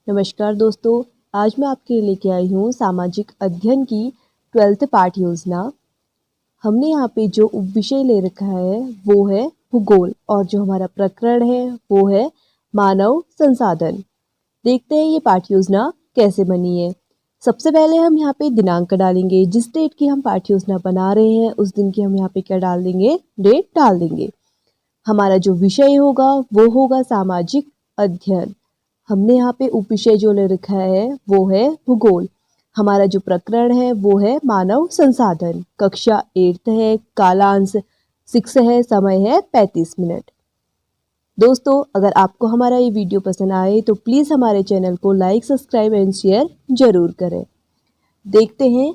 नमस्कार दोस्तों, आज मैं आपके लिए लेके आई हूँ सामाजिक अध्ययन की 12th पाठ योजना। हमने यहाँ पे जो उपविषय ले रखा है वो है भूगोल और जो हमारा प्रकरण है वो है मानव संसाधन। देखते हैं ये पाठ योजना कैसे बनी है। सबसे पहले हम यहाँ पे दिनांक डालेंगे। जिस डेट की हम पाठ योजना बना रहे हैं उस दिन की हम यहाँ पे क्या डाल देंगे, डेट डाल देंगे। हमारा जो विषय होगा वो होगा सामाजिक अध्ययन। हमने यहाँ पे उपविषय जो ले रखा है वो है भूगोल। हमारा जो प्रकरण है वो है मानव संसाधन। कक्षा 8th है, कालांश 6 है, समय है 35 मिनट। दोस्तों, अगर आपको हमारा ये वीडियो पसंद आए तो प्लीज़ हमारे चैनल को लाइक, सब्सक्राइब एंड शेयर जरूर करें। देखते हैं,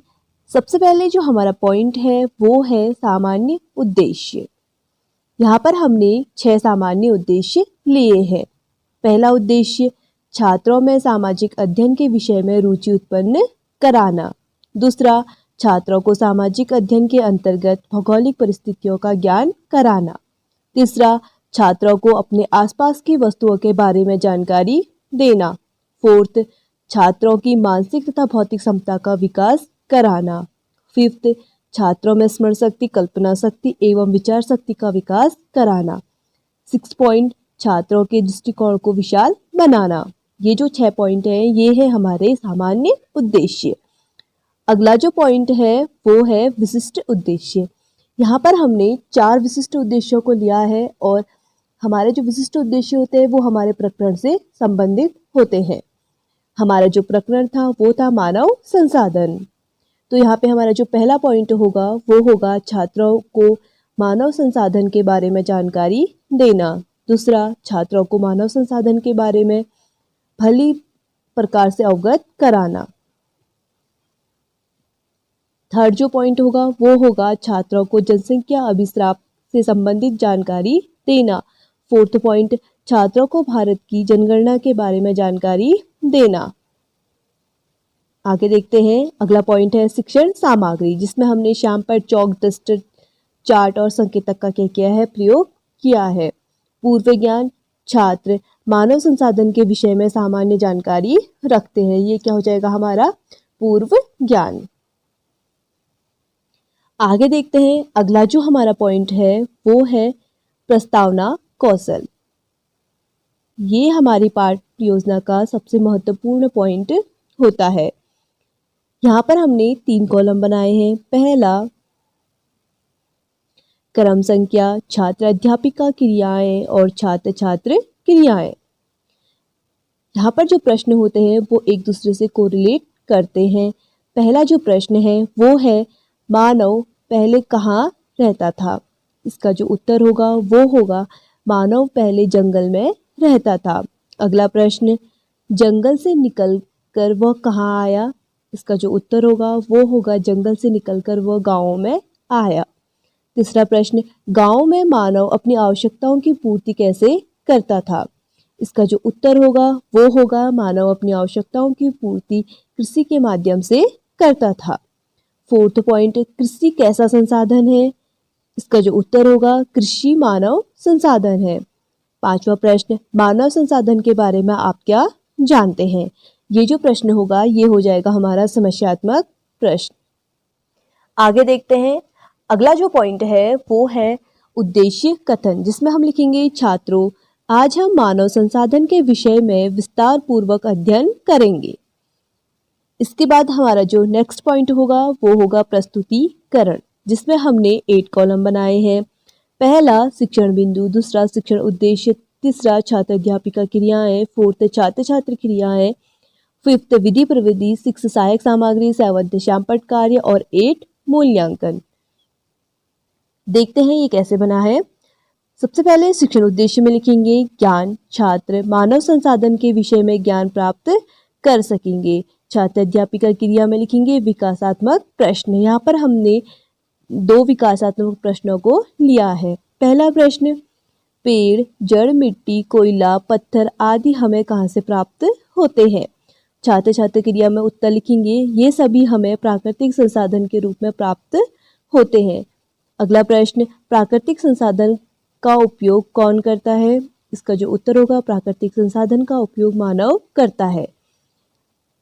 सबसे पहले जो हमारा पॉइंट है वो है सामान्य उद्देश्य। यहाँ पर हमने 6 सामान्य उद्देश्य लिए हैं। पहला उद्देश्य छात्रों में सामाजिक अध्ययन के विषय में रुचि उत्पन्न कराना। दूसरा, छात्रों को सामाजिक अध्ययन के अंतर्गत भौगोलिक परिस्थितियों का ज्ञान कराना। तीसरा, छात्रों को अपने आसपास की वस्तुओं के बारे में जानकारी देना। फोर्थ, छात्रों की मानसिक तथा भौतिक क्षमता का विकास कराना। फिफ्थ, छात्रों में स्मरण शक्ति, कल्पना शक्ति एवं विचार शक्ति का विकास कराना। 6 पॉइंट, छात्रों के दृष्टिकोण को विशाल बनाना। ये जो 6 पॉइंट हैं ये है हमारे सामान्य उद्देश्य। अगला जो पॉइंट है वो है विशिष्ट उद्देश्य। यहाँ पर हमने 4 विशिष्ट उद्देश्यों को लिया है और हमारे जो विशिष्ट उद्देश्य होते हैं वो हमारे प्रकरण से संबंधित होते हैं। हमारा जो प्रकरण था वो था मानव संसाधन। तो यहाँ पे हमारा जो पहला पॉइंट होगा वो होगा छात्रों को मानव संसाधन के बारे में जानकारी देना। दूसरा, छात्रों को मानव संसाधन के बारे में भली प्रकार से अवगत कराना। थर्ड जो पॉइंट होगा वो होगा छात्रों को जनसंख्या अभिश्राप से संबंधित जानकारी देना। फोर्थ पॉइंट, छात्रों को भारत की जनगणना के बारे में जानकारी देना। आगे देखते हैं, अगला पॉइंट है शिक्षण सामग्री, जिसमें हमने शाम पर चौक, डस्टर, चार्ट और संकेतक का क्या किया है, प्रयोग किया है। पूर्व ज्ञान, छात्र मानव संसाधन के विषय में सामान्य जानकारी रखते हैं। ये क्या हो जाएगा हमारा पूर्व ज्ञान। आगे देखते हैं, अगला जो हमारा पॉइंट है वो है प्रस्तावना कौशल। ये हमारी पाठ योजना का सबसे महत्वपूर्ण पॉइंट होता है। यहाँ पर हमने 3 कॉलम बनाए हैं। पहला, क्रम संख्या, छात्र अध्यापिका क्रियाएं और छात्र छात्र क्रियाएं। यहाँ पर जो प्रश्न होते हैं वो एक दूसरे से कोरिलेट करते हैं। पहला जो प्रश्न है वो है मानव पहले कहाँ रहता था। इसका जो उत्तर होगा वो होगा मानव पहले जंगल में रहता था। अगला प्रश्न, जंगल से निकलकर वह कहाँ आया। इसका जो उत्तर होगा वो होगा जंगल से निकलकर वह गाँव में आया। तीसरा प्रश्न, गाँव में मानव अपनी आवश्यकताओं की पूर्ति कैसे करता था। इसका जो उत्तर होगा वो होगा मानव अपनी आवश्यकताओं की पूर्ति कृषि के माध्यम से करता था। फोर्थ पॉइंट, कृषि कैसा संसाधन है। इसका जो उत्तर होगा कृषि मानव संसाधन है। पांचवा प्रश्न, मानव संसाधन के बारे में आप क्या जानते हैं। ये जो प्रश्न होगा ये हो जाएगा हमारा समस्यात्मक प्रश्न। आगे देखते हैं, अगला जो पॉइंट है वो है उद्देश्य कथन, जिसमें हम लिखेंगे छात्रों, आज हम मानव संसाधन के विषय में विस्तार पूर्वक अध्ययन करेंगे। इसके बाद हमारा जो नेक्स्ट पॉइंट होगा वो होगा प्रस्तुतिकरण, जिसमें हमने 8 कॉलम बनाए हैं। पहला, शिक्षण बिंदु। दूसरा, शिक्षण उद्देश्य। तीसरा, छात्र अध्यापिका क्रियाएं। फोर्थ, छात्र छात्र क्रियाएं। फिफ्थ, विधि प्रविधि। 6, सहायक सामग्री। 7, श्यामपट्ट कार्य और 8, मूल्यांकन। देखते हैं ये कैसे बना है। सबसे पहले शिक्षण उद्देश्य में लिखेंगे ज्ञान। छात्र मानव संसाधन के विषय में ज्ञान प्राप्त कर सकेंगे। छात्र अध्यापिका क्रिया में लिखेंगे विकासात्मक प्रश्न। यहाँ पर हमने 2 विकासात्मक प्रश्नों को लिया है। पहला प्रश्न, पेड़, जड़, मिट्टी, कोयला, पत्थर आदि हमें कहाँ से प्राप्त होते हैं। छात्र छात्र क्रिया में उत्तर लिखेंगे ये सभी हमें प्राकृतिक संसाधन के रूप में प्राप्त होते हैं। अगला प्रश्न, प्राकृतिक संसाधन का उपयोग कौन करता है। इसका जो उत्तर होगा प्राकृतिक संसाधन का उपयोग मानव करता है।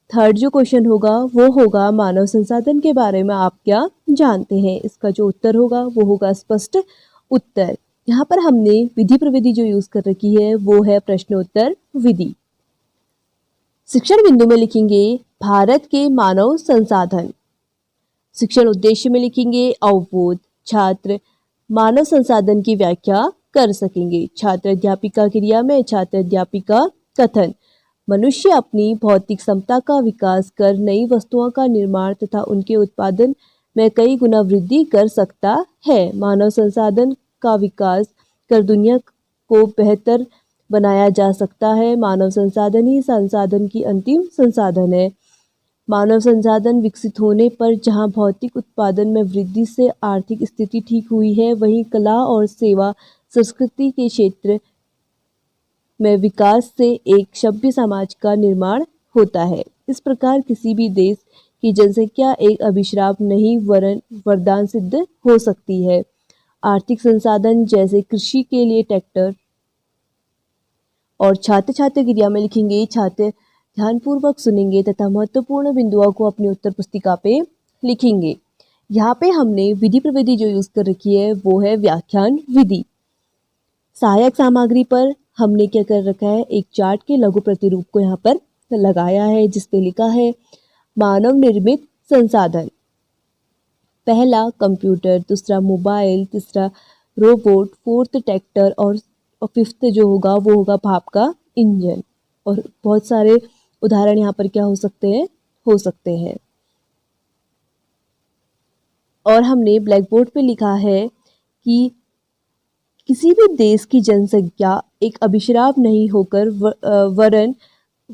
थर्ड जो क्वेश्चन होगा वो होगा मानव संसाधन के बारे में आप क्या जानते हैं। इसका जो उत्तर होगा वो होगा स्पष्ट उत्तर। यहाँ पर हमने विधि प्रविधि जो यूज कर रखी है वो है प्रश्नोत्तर विधि। शिक्षण बिंदु में लिखेंगे भारत के मानव संसाधन। शिक्षण उद्देश्य में लिखेंगे अवबोध। छात्र मानव संसाधन की व्याख्या कर सकेंगे। छात्र अध्यापिका क्रिया में छात्र अध्यापिका कथन। मनुष्य अपनी भौतिक क्षमता का विकास कर नई वस्तुओं का निर्माण तथा उनके उत्पादन में कई गुना वृद्धि कर सकता है। मानव संसाधन का विकास कर दुनिया को बेहतर बनाया जा सकता है। मानव संसाधन ही संसाधन की अंतिम संसाधन है। मानव संसाधन विकसित होने पर जहां भौतिक उत्पादन में वृद्धि से आर्थिक स्थिति ठीक हुई है, वहीं कला और सेवा संस्कृति के क्षेत्र में विकास से एक सभ्य समाज का निर्माण होता है। इस प्रकार किसी भी देश की जनसंख्या एक अभिशाप नहीं वरन वरदान सिद्ध हो सकती है। आर्थिक संसाधन जैसे कृषि के लिए ट्रैक्टर। और छात्र छात्र क्रिया में लिखेंगे छात्र ध्यानपूर्वक सुनेंगे तथा महत्वपूर्ण बिंदुओं को अपनी उत्तर पुस्तिका पे लिखेंगे। यहाँ पे हमने विधि प्रविधि जो यूज कर रखी है वो है व्याख्यान विधि। सहायक सामग्री पर हमने क्या कर रखा है, एक चार्ट के लघु प्रतिरूप को यहाँ पर लगाया है जिसपे लिखा है मानव निर्मित संसाधन। पहला कंप्यूटर, दूसरा मोबाइल, तीसरा रोबोट, फोर्थ ट्रैक्टर और फिफ्थ जो होगा वो होगा भाप का इंजन। और बहुत सारे उदाहरण यहाँ पर क्या हो सकते हैं। और हमने ब्लैक बोर्ड पे लिखा है कि किसी भी देश की जनसंख्या एक अभिशाप नहीं होकर वरन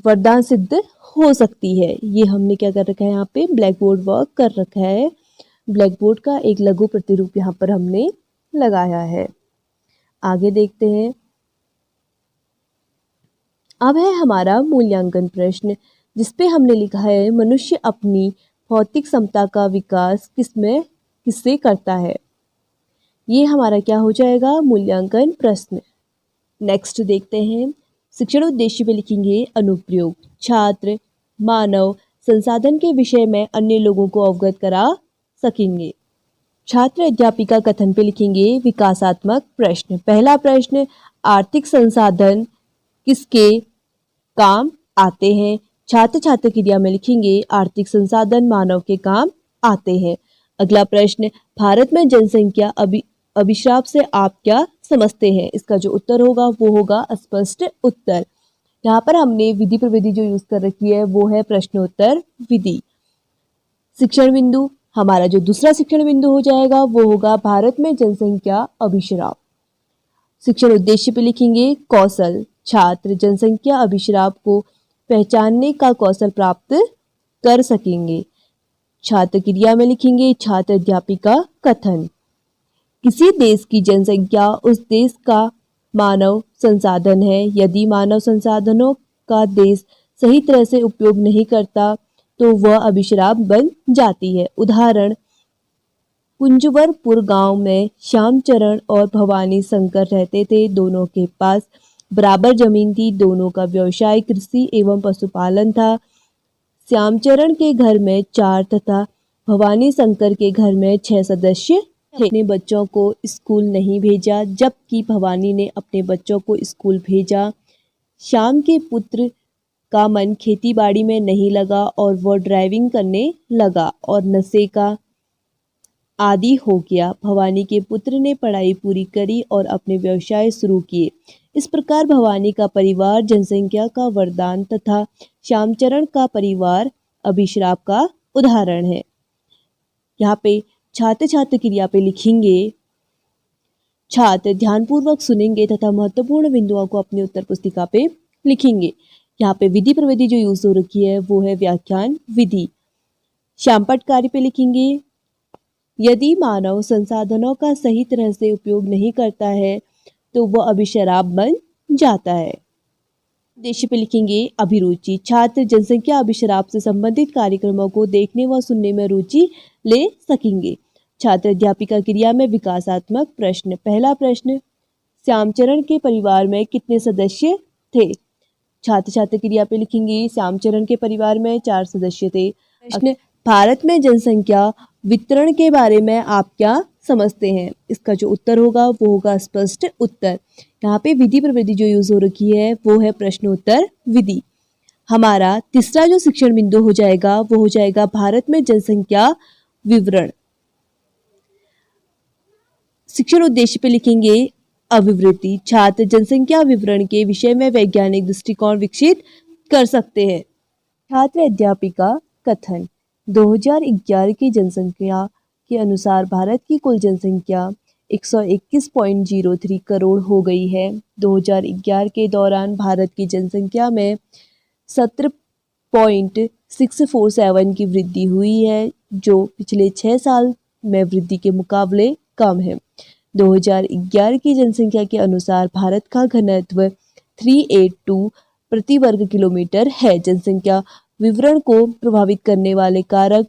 वरदान सिद्ध हो सकती है। ये हमने क्या कर रखा है, यहाँ पे ब्लैक बोर्ड वर्क कर रखा है। ब्लैक बोर्ड का एक लघु प्रतिरूप यहाँ पर हमने लगाया है। आगे देखते हैं। अब है हमारा मूल्यांकन प्रश्न जिसपे हमने लिखा है मनुष्य अपनी भौतिक क्षमता का विकास किससे करता है। ये हमारा क्या हो जाएगा, मूल्यांकन प्रश्न। नेक्स्ट देखते हैं। शिक्षण उद्देश्य में लिखेंगे अनुप्रयोग। छात्र मानव संसाधन के विषय में अन्य लोगों को अवगत करा सकेंगे। छात्र अध्यापिका कथन पे लिखेंगे विकासात्मक प्रश्न। पहला प्रश्न, आर्थिक संसाधन किसके काम आते हैं। छात्र छात्र क्रिया में लिखेंगे आर्थिक संसाधन मानव के काम आते हैं। अगला प्रश्न, भारत में जनसंख्या अभिशाप से आप क्या समझते हैं। इसका जो उत्तर होगा वो होगा स्पष्ट उत्तर। यहाँ पर हमने विधि प्रविधि जो यूज कर रखी है वो है प्रश्नोत्तर विधि। शिक्षण बिंदु, हमारा जो दूसरा शिक्षण बिंदु हो जाएगा वो होगा भारत में जनसंख्या अभिशाप। शिक्षण उद्देश्य पे लिखेंगे कौशल। छात्र जनसंख्या अभिशाप को पहचानने का कौशल प्राप्त कर सकेंगे। छात्र क्रिया में लिखेंगे छात्र अध्यापिका कथन। किसी देश की जनसंख्या उस देश का मानव संसाधन है। यदि मानव संसाधनों का देश सही तरह से उपयोग नहीं करता तो वह अभिशाप बन जाती है। उदाहरण, कुंजवरपुर गांव में श्यामचरण और भवानी शंकर रहते थे। दोनों के पास बराबर जमीन थी। दोनों का व्यवसाय कृषि एवं पशुपालन था। श्यामचरण के घर में 4 तथा भवानी शंकर के घर में 6 सदस्य थे। अपने बच्चों को स्कूल नहीं भेजा जबकि भवानी ने अपने बच्चों को स्कूल भेजा। श्याम के पुत्र का मन खेतीबाड़ी में नहीं लगा और वह ड्राइविंग करने लगा और नशे का आदि हो गया। भवानी के पुत्र ने पढ़ाई पूरी करी और अपने व्यवसाय शुरू किए। इस प्रकार भवानी का परिवार जनसंख्या का वरदान तथा श्यामचरण का परिवार अभिशाप का उदाहरण है। यहाँ पे छात्र छात्र क्रिया पे लिखेंगे छात्र ध्यानपूर्वक सुनेंगे तथा महत्वपूर्ण बिंदुओं को अपनी उत्तर पुस्तिका पे लिखेंगे। यहाँ पे विधि प्रविधि जो यूज हो रखी है वो है व्याख्यान विधि। श्यामपट्ट कार्य पे लिखेंगे यदि मानव संसाधनों का सही तरह से उपयोग नहीं करता है तो वह अभिशाप बन जाता है। उद्देश्य पे लिखेंगे अभिरुचि। छात्र जनसंख्या अभिशाप से संबंधित कार्यक्रमों को देखने व सुनने में रुचि ले सकेंगे। छात्र अध्यापिका क्रिया में विकासात्मक प्रश्न। पहला प्रश्न, श्यामचरण के परिवार में कितने सदस्य थे। छात्र छात्र क्रिया पे लिखेंगे श्यामचरण के परिवार में 4 सदस्य थे। प्रश्न, भारत में जनसंख्या वितरण के बारे में आप क्या समझते हैं? इसका जो उत्तर होगा वो होगा स्पष्ट उत्तर। यहाँ पे विधि प्रविधि जो यूज हो रखी है वो है प्रश्नोत्तर विधि। हमारा तीसरा जो शिक्षण बिंदु हो जाएगा वो हो जाएगा भारत में जनसंख्या विवरण। शिक्षण उद्देश्य पे लिखेंगे अभिवृद्धि। छात्र जनसंख्या विवरण के विषय में वैज्ञानिक दृष्टिकोण विकसित कर सकते हैं। छात्र अध्यापिका कथन, 2011 की जनसंख्या के अनुसार भारत की कुल जनसंख्या 121.03 करोड़ हो गई है। 2011 के दौरान भारत की जनसंख्या में 17.647 की वृद्धि हुई है, जो पिछले 6 साल में वृद्धि के मुकाबले कम है। 2011 की जनसंख्या के अनुसार भारत का घनत्व 382 प्रति वर्ग किलोमीटर है। जनसंख्या विवरण को प्रभावित करने वाले कारक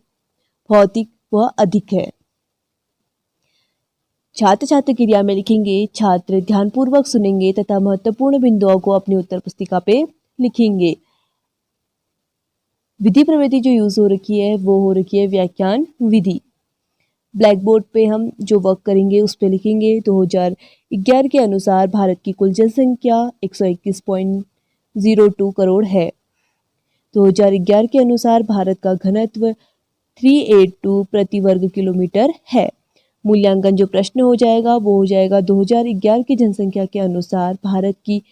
भौतिक व अधिक है। छात्र छात्र क्रिया में लिखेंगे छात्र ध्यानपूर्वक सुनेंगे तथा महत्वपूर्ण बिंदुओं को अपनी उत्तर पुस्तिका पे लिखेंगे। विधि प्रविधि जो यूज हो रखी है वो हो रखी है व्याख्यान विधि। ब्लैक बोर्ड पे हम जो वर्क करेंगे उस पे लिखेंगे 2011 के अनुसार भारत की कुल जनसंख्या 121.02 करोड़ है। 2011 के अनुसार भारत का घनत्व 382 प्रति वर्ग किलोमीटर है। मूल्यांकन जो प्रश्न हो जाएगा वो हो जाएगा 2011 की जनसंख्या के अनुसार भारत की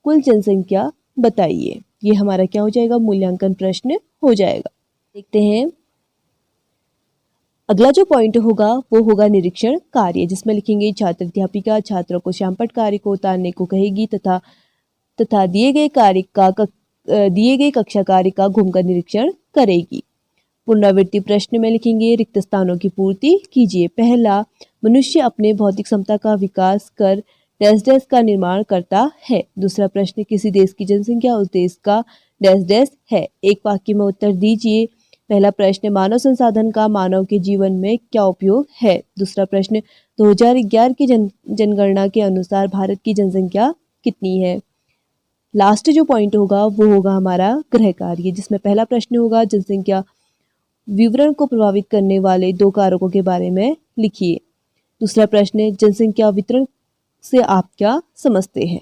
कुल जनसंख्या बताइए। ये हमारा क्या हो जाएगा, मूल्यांकन प्रश्न हो जाएगा। देखते हैं अगला जो पॉइंट होगा वो होगा निरीक्षण कार्य, जिसमें लिखेंगे छात्र अध्यापिका छात्रों को श्यामपट्ट कार्य को उतारने को कहेगी तथा दिए गए कक्षा कार्य का घूमकर निरीक्षण करेगी। पुनरावृत्ति प्रश्न में लिखेंगे रिक्त स्थानों की पूर्ति कीजिए। पहला, मनुष्य अपने भौतिक क्षमता का विकास कर डैश डैश का निर्माण करता है। दूसरा प्रश्न, किसी देश की जनसंख्या उस देश का डैश डैश है। एक वाक्य में उत्तर दीजिए। पहला प्रश्न, मानव संसाधन का मानव के जीवन में क्या उपयोग है। दूसरा प्रश्न, 2011 की जनगणना के अनुसार भारत की जनसंख्या कितनी है। लास्ट जो पॉइंट होगा वो होगा हमारा गृह कार्य, जिसमें पहला प्रश्न होगा जनसंख्या विवरण को प्रभावित करने वाले 2 कारकों के बारे में लिखिए। दूसरा प्रश्न, जनसंख्या वितरण से आप क्या समझते हैं।